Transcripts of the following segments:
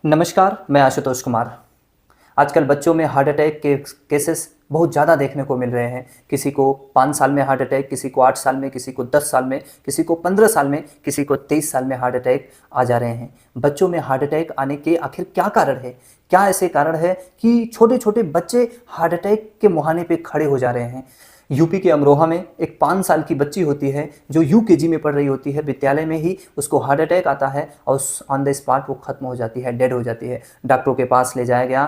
नमस्कार, मैं आशुतोष कुमार। आजकल बच्चों में हार्ट अटैक के केसेस बहुत ज़्यादा देखने को मिल रहे हैं। किसी को 5 साल में हार्ट अटैक, किसी को 8 साल में, किसी को 10 साल में, किसी को 15 साल में, किसी को 23 साल में हार्ट अटैक आ जा रहे हैं। बच्चों में हार्ट अटैक आने के आखिर क्या कारण है? क्या ऐसे कारण है कि छोटे छोटे बच्चे हार्ट अटैक के मुहाने पे खड़े हो जा रहे हैं? यूपी के अमरोहा में एक 5 साल की बच्ची होती है जो यूकेजी में पढ़ रही होती है। विद्यालय में ही उसको हार्ट अटैक आता है और ऑन द स्पॉट वो खत्म हो जाती है, डेड हो जाती है। डॉक्टरों के पास ले जाया गया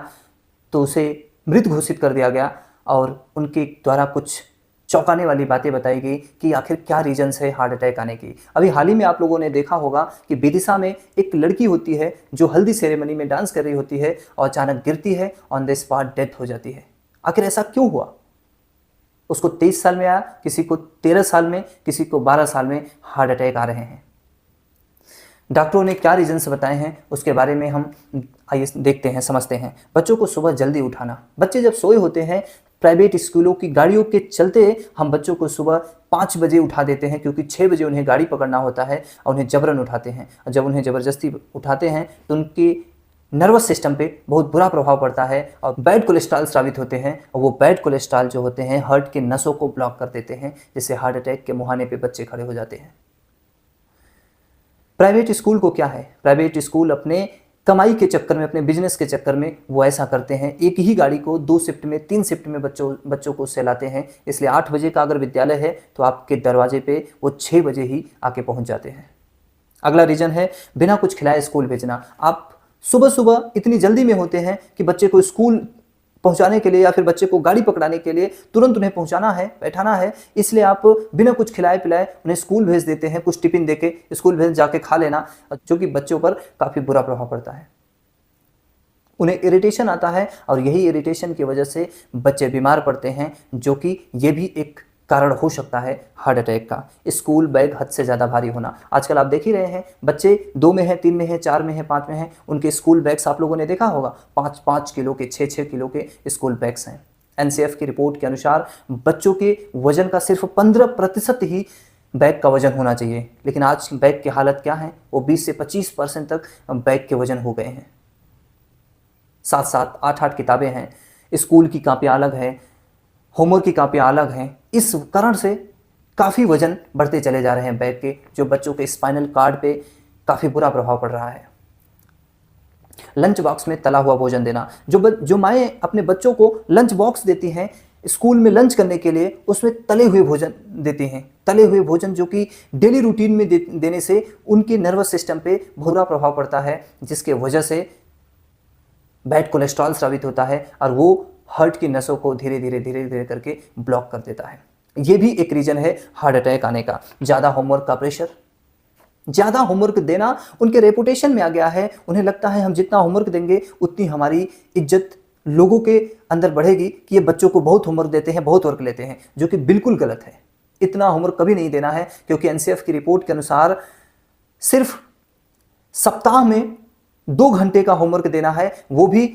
तो उसे मृत घोषित कर दिया गया और उनके द्वारा कुछ चौंकाने वाली बातें बताई गई कि आखिर क्या रीजंस है हार्ट अटैक आने की। अभी हाल ही में आप लोगों ने देखा होगा कि विदिशा में एक लड़की होती है जो हल्दी सेरेमनी में डांस कर रही होती है और अचानक गिरती है, ऑन द स्पॉट डेथ हो जाती है। आखिर ऐसा क्यों हुआ? उसको 23 साल में आया, किसी को 13 साल में, किसी को 12 साल में हार्ट अटैक आ रहे हैं। डॉक्टरों ने क्या रीजंस बताए हैं उसके बारे में हम आइए देखते हैं, समझते हैं। बच्चों को सुबह जल्दी उठाना। बच्चे जब सोए होते हैं, प्राइवेट स्कूलों की गाड़ियों के चलते हम बच्चों को सुबह 5 बजे उठा देते हैं क्योंकि 6 बजे उन्हें गाड़ी पकड़ना होता है और उन्हें जबरन उठाते हैं। और जब उन्हें ज़बरदस्ती उठाते हैं तो उनकी नर्वस सिस्टम पे बहुत बुरा प्रभाव पड़ता है और बैड कोलेस्ट्रॉल स्रावित होते हैं और वो बैड कोलेस्ट्रॉल जो होते हैं हार्ट के नसों को ब्लॉक कर देते हैं, जिससे हार्ट अटैक के मुहाने पे बच्चे खड़े हो जाते हैं। प्राइवेट स्कूल को क्या है? प्राइवेट स्कूल अपने कमाई के चक्कर में, अपने बिजनेस के चक्कर में वो ऐसा करते हैं। एक ही गाड़ी को 2 शिफ्ट में, 3 शिफ्ट में बच्चों को सहलाते हैं। इसलिए 8 बजे का अगर विद्यालय है तो आपके दरवाजे पे वो 6 बजे ही आके पहुंच जाते हैं। अगला रीजन है बिना कुछ खिलाए स्कूल भेजना। आप सुबह सुबह इतनी जल्दी में होते हैं कि बच्चे को स्कूल पहुंचाने के लिए या फिर बच्चे को गाड़ी पकड़ाने के लिए तुरंत उन्हें पहुंचाना है, बैठाना है, इसलिए आप बिना कुछ खिलाए पिलाए उन्हें स्कूल भेज देते हैं। कुछ टिफिन देके स्कूल भेज जाके खा लेना, जो कि बच्चों पर काफ़ी बुरा प्रभाव पड़ता है। उन्हें इरिटेशन आता है और यही इरिटेशन की वजह से बच्चे बीमार पड़ते हैं, जो कि ये भी एक कारण हो सकता है हार्ट अटैक का। स्कूल बैग हद से ज़्यादा भारी होना। आजकल आप देख ही रहे हैं, बच्चे 2 में हैं, 3 में हैं, 4 में हैं, 5 में हैं, उनके स्कूल बैग्स आप लोगों ने देखा होगा 5-5 किलो के, 6-6 किलो के स्कूल बैग्स हैं। एनसीएफ की रिपोर्ट के अनुसार बच्चों के वजन का सिर्फ 15% ही बैग का वजन होना चाहिए, लेकिन आज बैग की हालत क्या है? वो 20 से 25% तक बैग के वजन हो गए हैं। 7-7, 8-8 किताबें हैं, स्कूल की कापियाँ अलग हैं, होमवर्क की कापियाँ अलग हैं। इस कारण से काफ़ी वजन बढ़ते चले जा रहे हैं बैग के, जो बच्चों के स्पाइनल कार्ड पे काफ़ी बुरा प्रभाव पड़ रहा है। लंच बॉक्स में तला हुआ भोजन देना। जो माएँ अपने बच्चों को लंच बॉक्स देती हैं स्कूल में लंच करने के लिए, उसमें तले हुए भोजन देती हैं। तले हुए भोजन जो कि डेली रूटीन में देने से उनके नर्वस सिस्टम पे बुरा प्रभाव पड़ता है, जिसके वजह से बैड कोलेस्ट्रॉल स्रावित होता है और वो हार्ट की नसों को धीरे धीरे करके ब्लॉक कर देता है। ये भी एक रीजन है हार्ट अटैक आने का। ज़्यादा होमवर्क का प्रेशर। ज़्यादा होमवर्क देना उनके रेपुटेशन में आ गया है। उन्हें लगता है हम जितना होमवर्क देंगे उतनी हमारी इज्जत लोगों के अंदर बढ़ेगी कि ये बच्चों को बहुत होमवर्क देते हैं, बहुत वर्क लेते हैं, जो कि बिल्कुल गलत है। इतना होमवर्क कभी नहीं देना है, क्योंकि एनसीएफ की रिपोर्ट के अनुसार सिर्फ सप्ताह में 2 घंटे का होमवर्क देना है, वो भी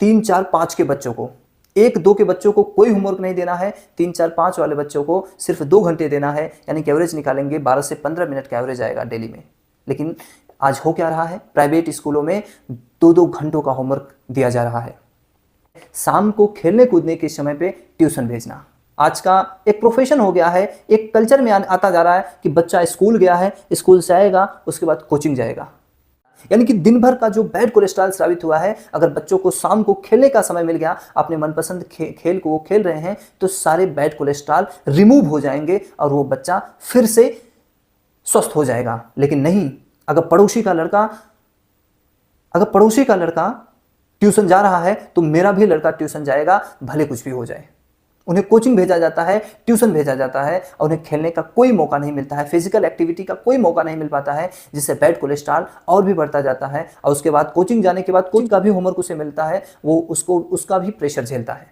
3, 4, 5 के बच्चों को। 1-2 के बच्चों को कोई होमवर्क नहीं देना है, 3, 4, 5 वाले बच्चों को सिर्फ 2 घंटे देना है। यानी कि एवरेज निकालेंगे 12 से 15 मिनट का एवरेज आएगा डेली में। लेकिन आज हो क्या रहा है? प्राइवेट स्कूलों में 2-2 घंटों का होमवर्क दिया जा रहा है। शाम को खेलने कूदने के समय पे ट्यूशन भेजना आज का एक प्रोफेशन हो गया है, एक कल्चर में आता जा रहा है कि बच्चा स्कूल गया है, स्कूल से आएगा, उसके बाद कोचिंग जाएगा। यानी कि दिन भर का जो बैड कोलेस्ट्रॉल स्रावित हुआ है, अगर बच्चों को शाम को खेलने का समय मिल गया, अपने मनपसंद खेल को वो खेल रहे हैं, तो सारे बैड कोलेस्ट्रॉल रिमूव हो जाएंगे और वो बच्चा फिर से स्वस्थ हो जाएगा। लेकिन नहीं, अगर पड़ोसी का लड़का ट्यूशन जा रहा है तो मेरा भी लड़का ट्यूशन जाएगा, भले कुछ भी हो जाए। उन्हें कोचिंग भेजा जाता है, ट्यूशन भेजा जाता है और उन्हें खेलने का कोई मौका नहीं मिलता है, फिजिकल एक्टिविटी का कोई मौका नहीं मिल पाता है, जिससे बैड कोलेस्ट्रॉल और भी बढ़ता जाता है। और उसके बाद कोचिंग जाने के बाद कोचिंग का भी होमवर्क उसे मिलता है, वो उसका भी प्रेशर झेलता है।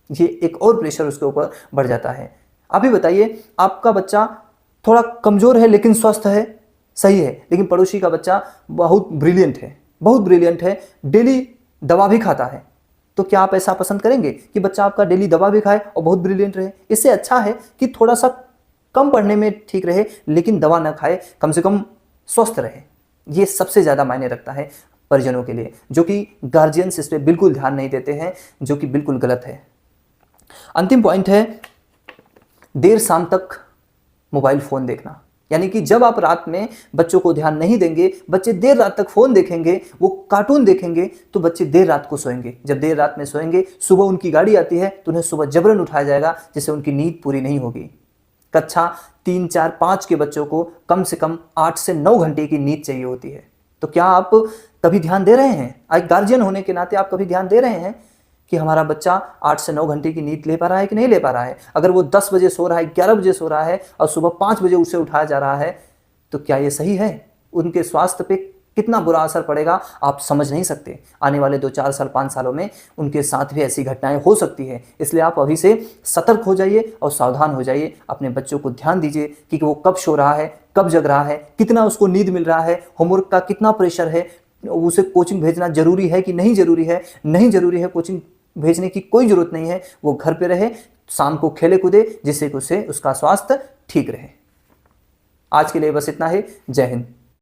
ये एक और प्रेशर उसके ऊपर बढ़ जाता है। अभी बताइए, आपका बच्चा थोड़ा कमज़ोर है लेकिन स्वस्थ है, सही है, लेकिन पड़ोसी का बच्चा बहुत ब्रिलियंट है, डेली दवा भी खाता है, तो क्या आप ऐसा पसंद करेंगे कि बच्चा आपका डेली दवा भी खाए और बहुत ब्रिलियंट रहे? इससे अच्छा है कि थोड़ा सा कम पढ़ने में ठीक रहे लेकिन दवा ना खाए, कम से कम स्वस्थ रहे। ये सबसे ज़्यादा मायने रखता है। परिजनों के लिए, जो कि गार्जियंस इस पर बिल्कुल ध्यान नहीं देते हैं, जो कि बिल्कुल गलत है। अंतिम पॉइंट है देर शाम तक मोबाइल फ़ोन देखना। यानी कि जब आप रात में बच्चों को ध्यान नहीं देंगे, बच्चे देर रात तक फ़ोन देखेंगे, वो कार्टून देखेंगे, तो बच्चे देर रात को सोएंगे। जब देर रात में सोएंगे, सुबह उनकी गाड़ी आती है तो उन्हें सुबह जबरन उठाया जाएगा, जिससे उनकी नींद पूरी नहीं होगी। कक्षा 3, 4, 5 के बच्चों को कम से कम 8 से 9 घंटे की नींद चाहिए होती है। तो क्या आप कभी ध्यान दे रहे हैं? एक गार्जियन होने के नाते आप कभी ध्यान दे रहे हैं कि हमारा बच्चा 8 से 9 घंटे की नींद ले पा रहा है कि नहीं ले पा रहा है? अगर वो 10 बजे सो रहा है, 11 बजे सो रहा है और सुबह 5 बजे उसे उठाया जा रहा है, तो क्या ये सही है? उनके स्वास्थ्य पे कितना बुरा असर पड़ेगा आप समझ नहीं सकते। आने वाले 2, 4 साल, 5 सालों में उनके साथ भी ऐसी घटनाएं हो सकती है। इसलिए आप अभी से सतर्क हो जाइए और सावधान हो जाइए। अपने बच्चों को ध्यान दीजिए कि वो कब सो रहा है, कब जग रहा है, कितना उसको नींद मिल रहा है, होमवर्क का कितना प्रेशर है, उसे कोचिंग भेजना जरूरी है कि नहीं जरूरी है। नहीं जरूरी है कोचिंग भेजने की कोई जरूरत नहीं है, वो घर पे रहे, शाम को खेले कूदे, जिससे कि उसे उसका स्वास्थ्य ठीक रहे। आज के लिए बस इतना ही। जय हिंद।